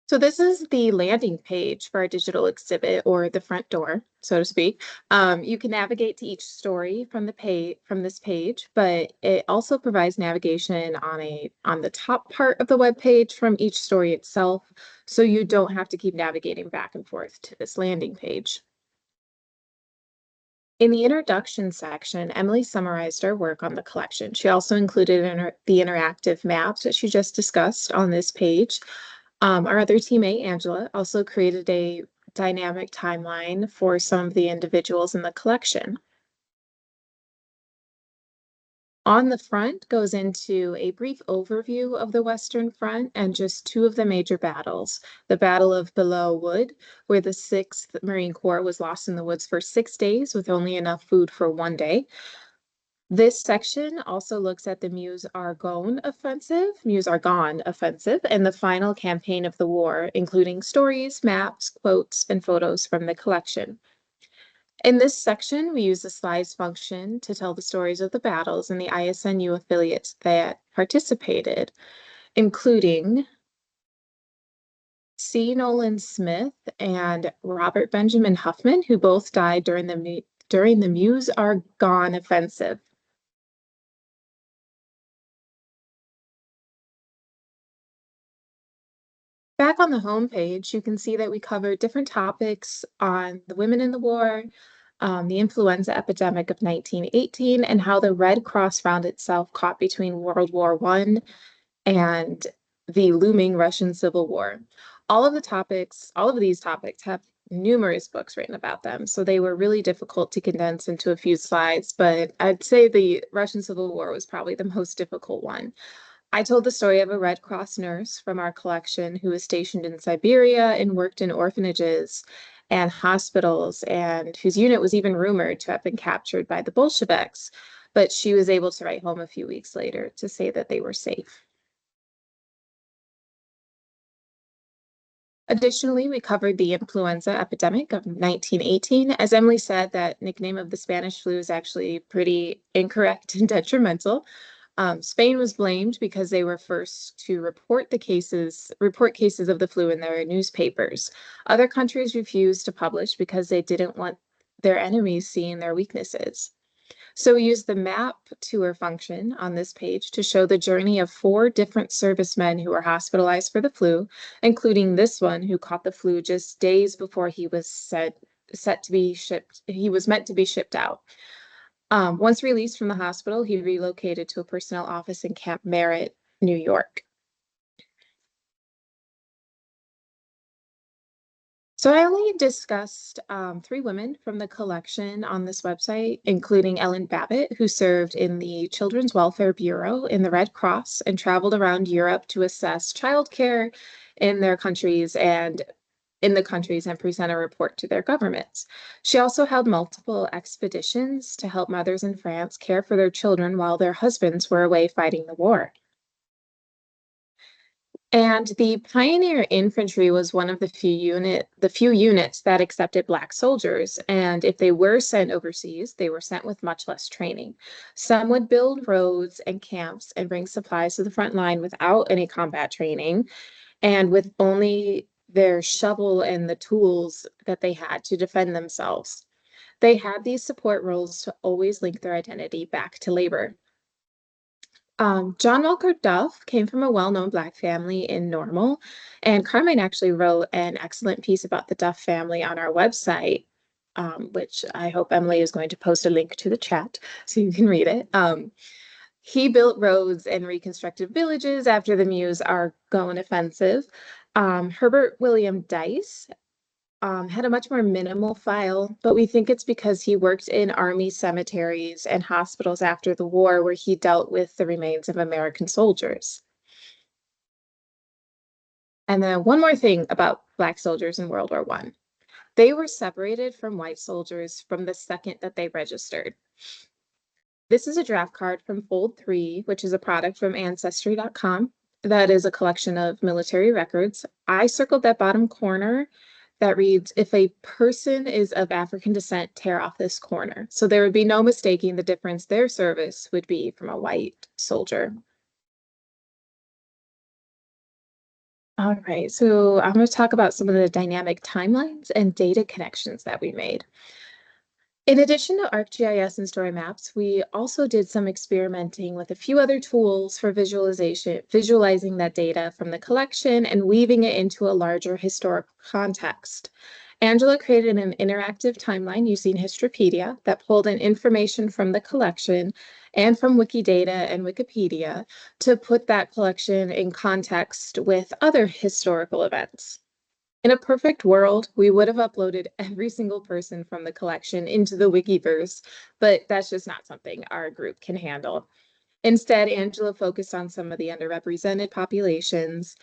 So this is the landing page for our digital exhibit, or the front door, so to speak. You can navigate to each story from this page, but it also provides navigation on the top part of the web page from each story itself, so you don't have to keep navigating back and forth to this landing page. In the introduction section, Emily summarized our work on the collection. She also included the interactive maps that she just discussed on this page. Our other teammate, Angela, also created a dynamic timeline for some of the individuals in the collection. On the front goes into a brief overview of the Western Front and just two of the major battles. The Battle of Belleau Wood, where the 6th Marine Corps was lost in the woods for 6 days with only enough food for 1 day. This section also looks at the Meuse-Argonne offensive, and the final campaign of the war, including stories, maps, quotes, and photos from the collection. In this section, we use the slides function to tell the stories of the battles and the ISNU affiliates that participated, including C. Nolan Smith and Robert Benjamin Huffman, who both died during the Meuse-Argonne offensive. Back on the home page, you can see that we covered different topics on the women in the war, the influenza epidemic of 1918, and how the Red Cross found itself caught between World War I and the looming Russian Civil War. All of these topics have numerous books written about them, so they were really difficult to condense into a few slides, but I'd say the Russian Civil War was probably the most difficult one. I told the story of a Red Cross nurse from our collection who was stationed in Siberia and worked in orphanages and hospitals, and whose unit was even rumored to have been captured by the Bolsheviks, but she was able to write home a few weeks later to say that they were safe. Additionally, we covered the influenza epidemic of 1918. As Emily said, that nickname of the Spanish flu is actually pretty incorrect and detrimental. Spain was blamed because they were first to report cases of the flu in their newspapers. Other countries refused to publish because they didn't want their enemies seeing their weaknesses. So we use the map tour function on this page to show the journey of 4 different servicemen who were hospitalized for the flu, including this one who caught the flu just days before he was meant to be shipped out. Once released from the hospital, he relocated to a personnel office in Camp Merritt, New York. So I only discussed 3 women from the collection on this website, including Ellen Babbitt, who served in the Children's Welfare Bureau in the Red Cross and traveled around Europe to assess childcare in their countries and present a report to their governments. She also held multiple expeditions to help mothers in France care for their children while their husbands were away fighting the war. And the Pioneer Infantry was one of the few units that accepted Black soldiers. And if they were sent overseas, they were sent with much less training. Some would build roads and camps and bring supplies to the front line without any combat training and with only their shovel and the tools that they had to defend themselves. They had these support roles to always link their identity back to labor. John Walker Duff came from a well-known Black family in Normal, and Carmine actually wrote an excellent piece about the Duff family on our website, which I hope Emily is going to post a link to the chat so you can read it. He built roads and reconstructed villages after the Meuse-Argonne offensive. Herbert William Dice had a much more minimal file, but we think it's because he worked in army cemeteries and hospitals after the war where he dealt with the remains of American soldiers. And then one more thing about Black soldiers in World War I. They were separated from white soldiers from the second that they registered. This is a draft card from Fold 3, which is a product from Ancestry.com. That is a collection of military records. I circled that bottom corner that reads, if a person is of African descent, tear off this corner. So there would be no mistaking the difference their service would be from a white soldier. All right, so I'm going to talk about some of the dynamic timelines and data connections that we made. In addition to ArcGIS and story maps, we also did some experimenting with a few other tools for visualizing that data from the collection and weaving it into a larger historical context. Angela created an interactive timeline using Histropedia that pulled in information from the collection and from Wikidata and Wikipedia to put that collection in context with other historical events. In a perfect world, we would have uploaded every single person from the collection into the Wikiverse, but that's just not something our group can handle. Instead, Angela focused on some of the underrepresented populations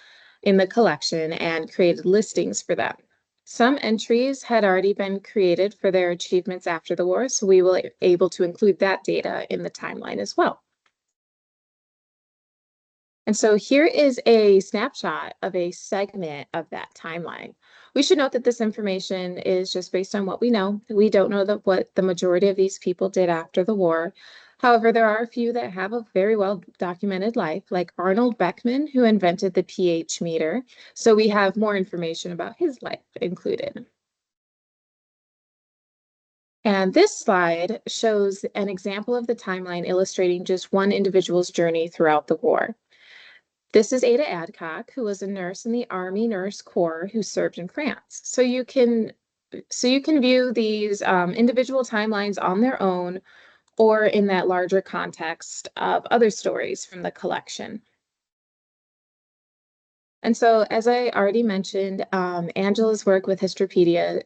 in the collection and created listings for them. Some entries had already been created for their achievements after the war, so we were able to include that data in the timeline as well. And so here is a snapshot of a segment of that timeline. We should note that this information is just based on what we know. We don't know what the majority of these people did after the war. However, there are a few that have a very well documented life, like Arnold Beckman, who invented the pH meter. So we have more information about his life included. And this slide shows an example of the timeline illustrating just one individual's journey throughout the war. This is Ada Adcock, who was a nurse in the Army Nurse Corps who served in France. So you can view these individual timelines on their own or in that larger context of other stories from the collection. And so, as I already mentioned, Angela's work with Histropedia,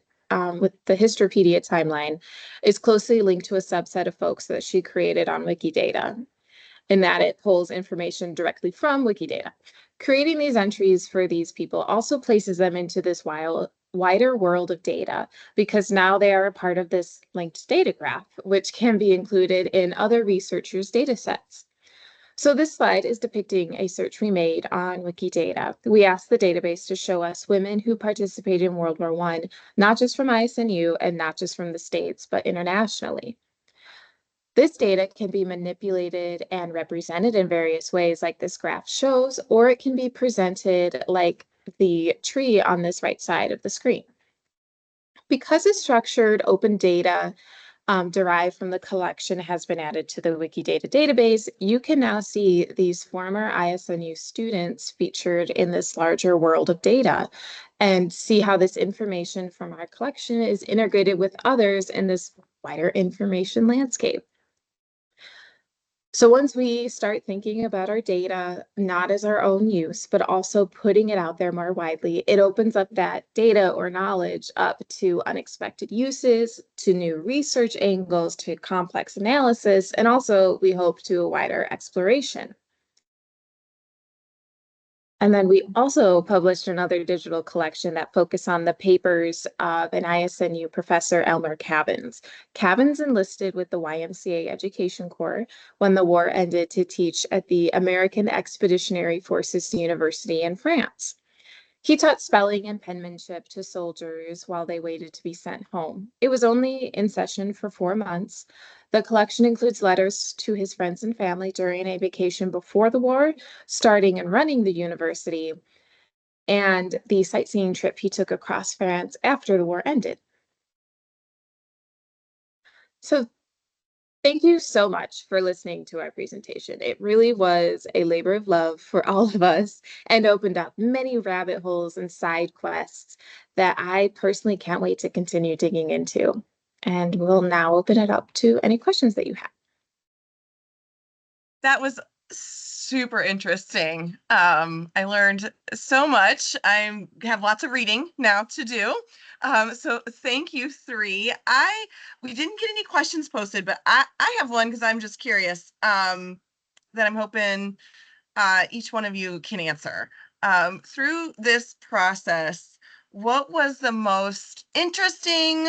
with the Histropedia timeline, is closely linked to a subset of folks that she created on Wikidata, in that it pulls information directly from Wikidata. Creating these entries for these people also places them into this wider world of data, because now they are a part of this linked data graph, which can be included in other researchers' data sets. So this slide is depicting a search we made on Wikidata. We asked the database to show us women who participated in World War I, not just from ISNU and not just from the States, but internationally. This data can be manipulated and represented in various ways, like this graph shows, or it can be presented like the tree on this right side of the screen. Because it's structured open data derived from the collection has been added to the Wikidata database, you can now see these former ISNU students featured in this larger world of data and see how this information from our collection is integrated with others in this wider information landscape. So once we start thinking about our data, not as our own use, but also putting it out there more widely, it opens up that data or knowledge up to unexpected uses, to new research angles, to complex analysis, and also, we hope, to a wider exploration. And then we also published another digital collection that focused on the papers of an ISNU professor, Elmer Cavins. Cavins enlisted with the YMCA Education Corps when the war ended to teach at the American Expeditionary Forces University in France. He taught spelling and penmanship to soldiers while they waited to be sent home. It was only in session for 4 months. The collection includes letters to his friends and family during a vacation before the war, starting and running the university, and the sightseeing trip he took across France after the war ended. So thank you so much for listening to our presentation. It really was a labor of love for all of us and opened up many rabbit holes and side quests that I personally can't wait to continue digging into. And we'll now open it up to any questions that you have. That was super interesting. I learned so much. I have lots of reading now to do. So thank you three. We didn't get any questions posted, but I have one because I'm just curious that I'm hoping each one of you can answer. Through this process, what was the most interesting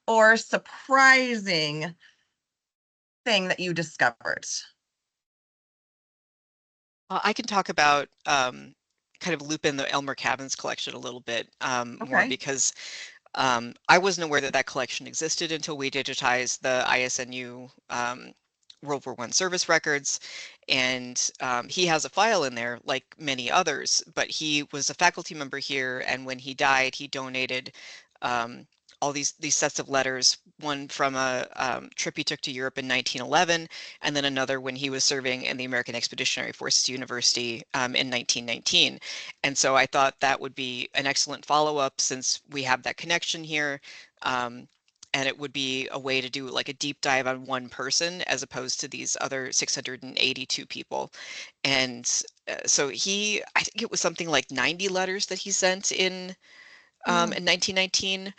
or surprising thing that you discovered? I can talk about kind of loop in the Elmer Cavins collection a little bit more, Okay. because I wasn't aware that that collection existed until we digitized the ISNU World War I service records, and he has a file in there like many others, but he was a faculty member here, and when he died, he donated um, all these sets of letters, one from a trip he took to Europe in 1911, and then another when he was serving in the American Expeditionary Forces University in 1919. And so I thought that would be an excellent follow-up, since we have that connection here. And it would be a way to do like a deep dive on one person as opposed to these other 682 people. And so I think it was something like 90 letters that he sent in 1919,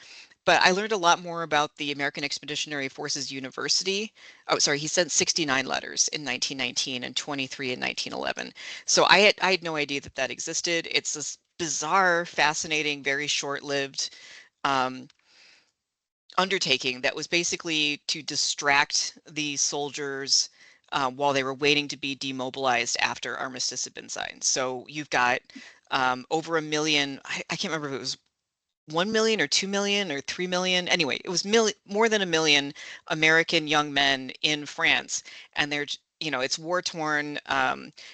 But I learned a lot more about the American Expeditionary Forces University. Oh, sorry, he sent 69 letters in 1919 and 23 in 1911. So I had no idea that that existed. It's this bizarre, fascinating, very short-lived um, undertaking that was basically to distract the soldiers while they were waiting to be demobilized after armistice had been signed. So you've got over a million, I can't remember if it was 1 million or 2 million or 3 million. Anyway, it was more than a million American young men in France. And they're, you know, it's war torn.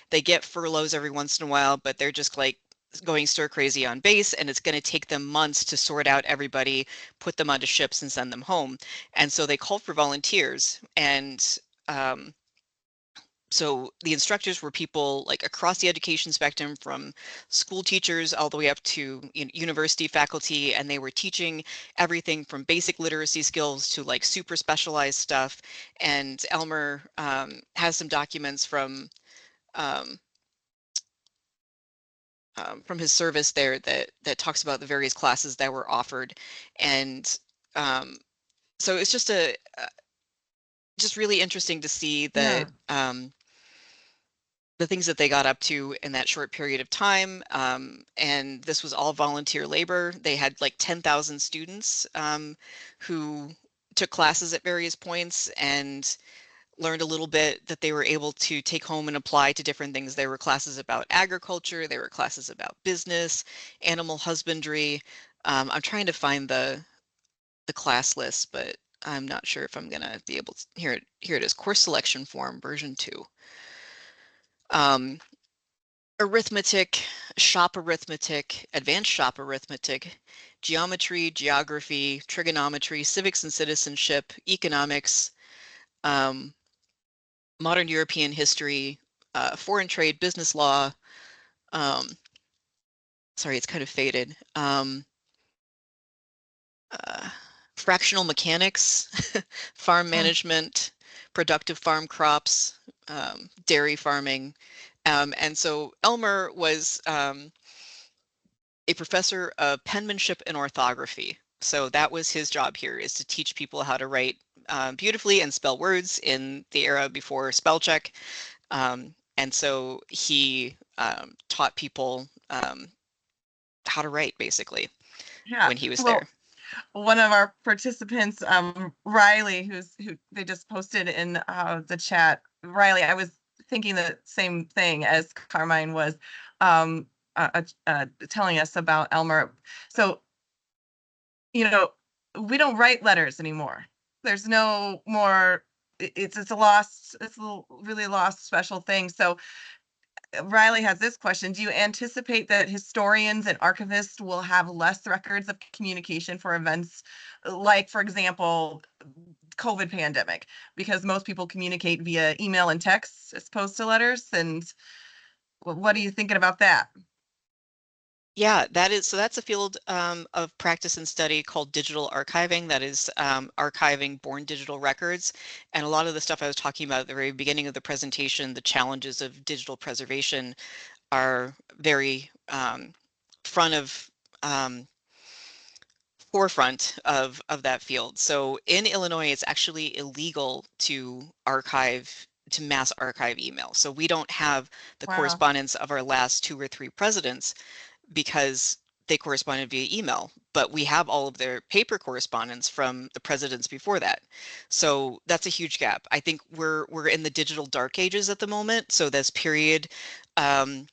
They get furloughs every once in a while, but they're just like going stir crazy on base. And it's going to take them months to sort out everybody, put them onto ships and send them home. And so they called for volunteers. And um, so the instructors were people like across the education spectrum, from school teachers all the way up to university faculty, and they were teaching everything from basic literacy skills to like super specialized stuff. And Elmer has some documents um, from his service there that talks about the various classes that were offered. And so it's just just really interesting to see that Yeah. the things that they got up to in that short period of time. And this was all volunteer labor. They had like 10,000 students who took classes at various points and learned a little bit that they were able to take home and apply to different things. There were classes about agriculture, there were classes about business, animal husbandry. I'm trying to find the class list, but I'm not sure if I'm gonna be able to. Here it is, course selection form version 2. Um, Arithmetic, shop arithmetic, advanced shop arithmetic, geometry, geography, trigonometry, civics and citizenship, economics, um, modern European history, foreign trade, business law. Um, sorry, it's kind of faded. Uh, Fractional mechanics, farm Hmm. management, productive farm crops, dairy farming. And so Elmer was a professor of penmanship and orthography. So that was his job here, is to teach people how to write beautifully and spell words in the era before spell check. And so he taught people how to write, basically, Yeah. when he was there. Well, one of our participants, Riley, who they just posted in the chat. Riley, I was thinking the same thing as Carmine was telling us about Elmer. So, we don't write letters anymore. There's no more. It's a lost. It's a really lost special thing. So Riley has this question. Do you anticipate that historians and archivists will have less records of communication for events like, for example, COVID pandemic, because most people communicate via email and text as opposed to letters? And what are you thinking about that? Yeah, that's a field of practice and study called digital archiving. That is archiving born digital records. And a lot of the stuff I was talking about at the very beginning of the presentation, the challenges of digital preservation, are very front of um, forefront of that field. So in Illinois, it's actually illegal to mass archive email. So we don't have the Wow. correspondence of our last 2 or 3 presidents because they corresponded via email, but we have all of their paper correspondence from the presidents before that. So that's a huge gap. I think we're in the digital dark ages at the moment. So this period um,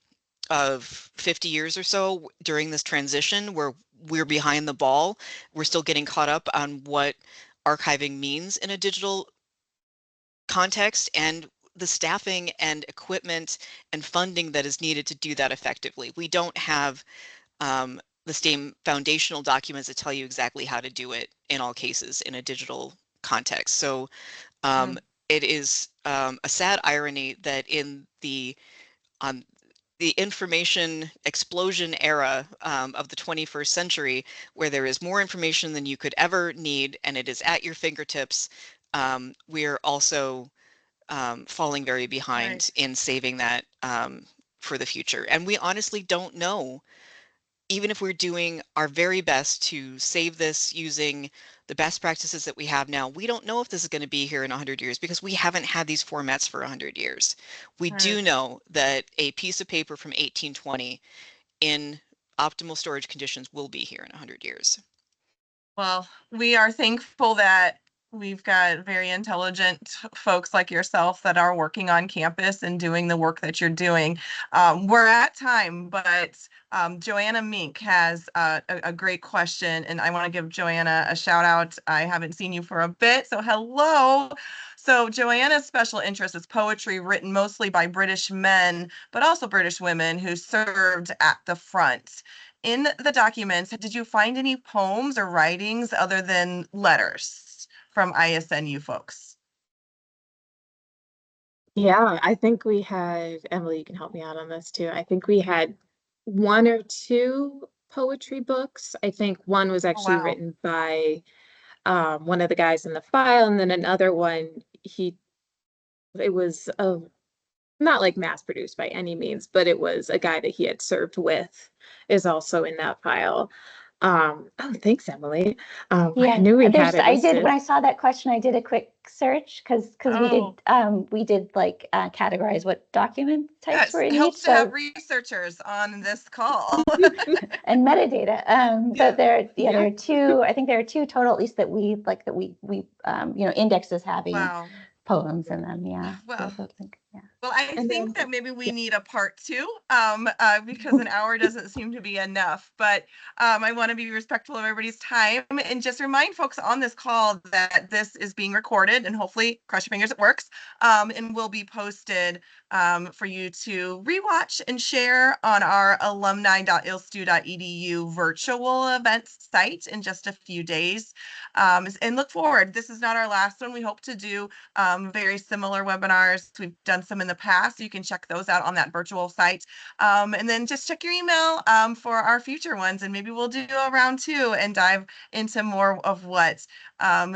of 50 years or so during this transition where we're behind the ball. We're still getting caught up on what archiving means in a digital context and the staffing and equipment and funding that is needed to do that effectively. We don't have the same foundational documents that tell you exactly how to do it in all cases in a digital context. So Hmm. um, it is a sad irony that in on the information explosion era of the 21st century, where there is more information than you could ever need and it is at your fingertips, we're also falling very Right. behind in saving that for the future. And we honestly don't know even if we're doing our very best to save this using the best practices that we have now, we don't know if this is going to be here in 100 years because we haven't had these formats for 100 years. We do Right. know that a piece of paper from 1820 in optimal storage conditions will be here in 100 years. Well, we are thankful that we've got very intelligent folks like yourself that are working on campus and doing the work that you're doing. We're at time, but Joanna Mink has a great question, and I want to give Joanna a shout out. I haven't seen you for a bit, so hello. So Joanna's special interest is poetry written mostly by British men, but also British women who served at the front. In the documents, did you find any poems or writings other than letters from ISNU folks? Yeah, I think we had, Emily, you can help me out on this too. I think we had one or two poetry books. I think one was Oh, actually wow. written by one of the guys in the file, and then another one, it was not like mass produced by any means, but it was a guy that he had served with is also in that file. Oh, thanks, Emily. I Yeah, knew we had there's it I did listed. when I saw that question, I did a quick search because Oh, we did like categorize what document types were yes. in each. Helps to have So researchers on this call. and metadata. Yeah. But there Yeah. are two, I think there are two total, at least that we indexed as having Wow. poems in them. Yeah. So Well, those, like, yeah. Well, I And think then, that maybe we yeah. need a part two, because an hour doesn't seem to be enough. But I want to be respectful of everybody's time and just remind folks on this call that this is being recorded and hopefully, cross your fingers, it works, and will be posted for you to rewatch and share on our alumni.ilstu.edu virtual events site in just a few days. And look forward. This is not our last one. We hope to do very similar webinars. We've done some in the past. So you can check those out on that virtual site. And then just check your email for our future ones. And maybe we'll do a round two and dive into more of what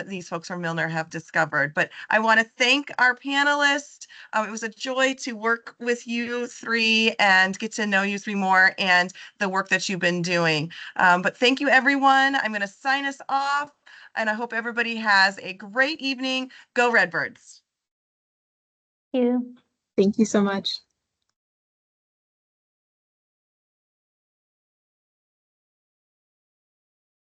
these folks from Milner have discovered. But I want to thank our panelists. It was a joy to work with you three and get to know you three more and the work that you've been doing. But thank you, everyone. I'm going to sign us off. And I hope everybody has a great evening. Go Redbirds. Thank you. Thank you so much.